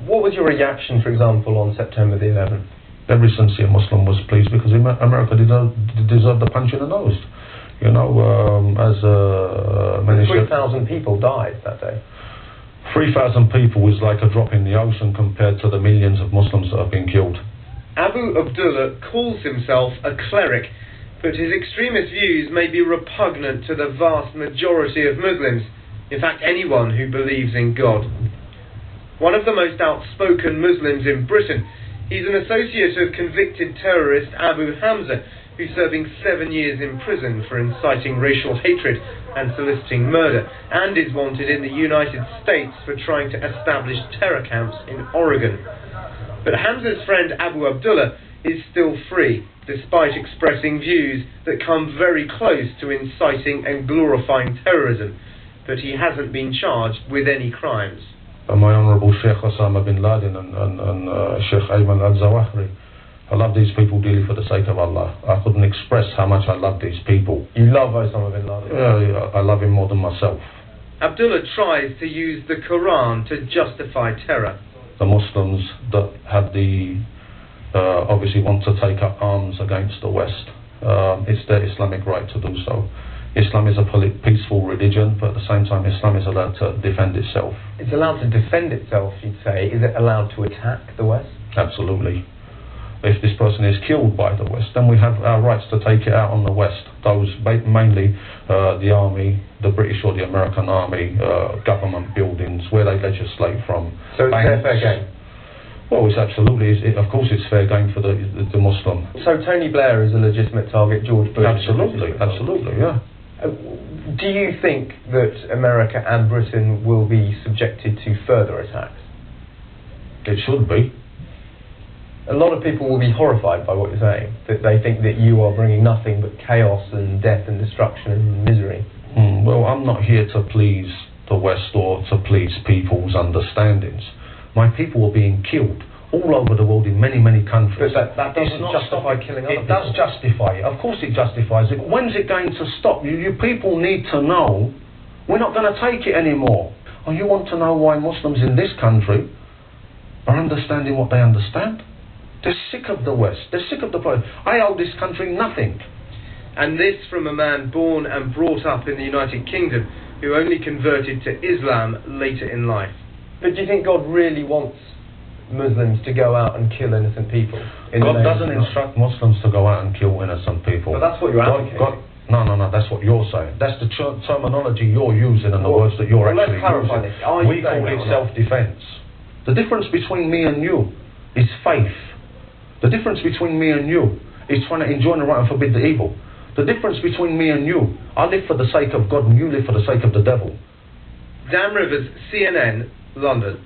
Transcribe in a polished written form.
What was your reaction, for example, on September the 11th? Every sincere Muslim was pleased because America deserved a punch in the nose. You know, as many 3,000 people died that day. 3,000 people is like a drop in the ocean compared to the millions of Muslims that have been killed. Abu Abdullah calls himself a cleric, but his extremist views may be repugnant to the vast majority of Muslims, in fact anyone who believes in God. One of the most outspoken Muslims in Britain, he's an associate of convicted terrorist Abu Hamza, who's serving 7 years in prison for inciting racial hatred and soliciting murder, and is wanted in the United States for trying to establish terror camps in Oregon. But Hamza's friend Abu Abdullah is still free, despite expressing views that come very close to inciting and glorifying terrorism, but he hasn't been charged with any crimes. My Honourable Sheikh Osama bin Laden and Sheikh Ayman al-Zawahri, I love these people dearly for the sake of Allah. I couldn't express how much I love these people. You love Osama bin Laden? Yeah, I love him more than myself. Abdullah tries to use the Quran to justify terror. The Muslims that have obviously want to take up arms against the West, it's their Islamic right to do so. Islam is a peaceful religion, but at the same time Islam is allowed to defend itself. It's allowed to defend itself, you'd say. Is it allowed to attack the West? Absolutely. If this person is killed by the West, then we have our rights to take it out on the West. Those mainly the army, the British or the American army, government buildings, where they legislate from. So it's fair game? Well, it's absolutely, of course it's fair game for the Muslim. So Tony Blair is a legitimate target, George Bush Absolutely, yeah. Do you think that America and Britain will be subjected to further attacks? It should be. A lot of people will be horrified by what you're saying, that they think that you are bringing nothing but chaos and death and destruction and misery. Well, I'm not here to please the West or to please people's understandings. My people are being killed all over the world in many, many countries. But that doesn't justify killing other people. It does justify it. Of course it justifies it. When's it going to stop? You people need to know we're not going to take it anymore. Oh, you want to know why Muslims in this country are understanding what they understand? They're sick of the West. They're sick of the place. I owe this country nothing. And this from a man born and brought up in the United Kingdom, who only converted to Islam later in life. But do you think God really wants Muslims to go out and kill innocent people? God doesn't instruct Muslims to go out and kill innocent people. But that's what you're advocating. No, that's what you're saying. That's the terminology you're using and the words that you're actually clarify using. this. We call it self-defense. The difference between me and you is faith. The difference between me and you is trying to enjoin the right and forbid the evil. The difference between me and you, I live for the sake of God and you live for the sake of the devil. Dan Rivers, CNN, London.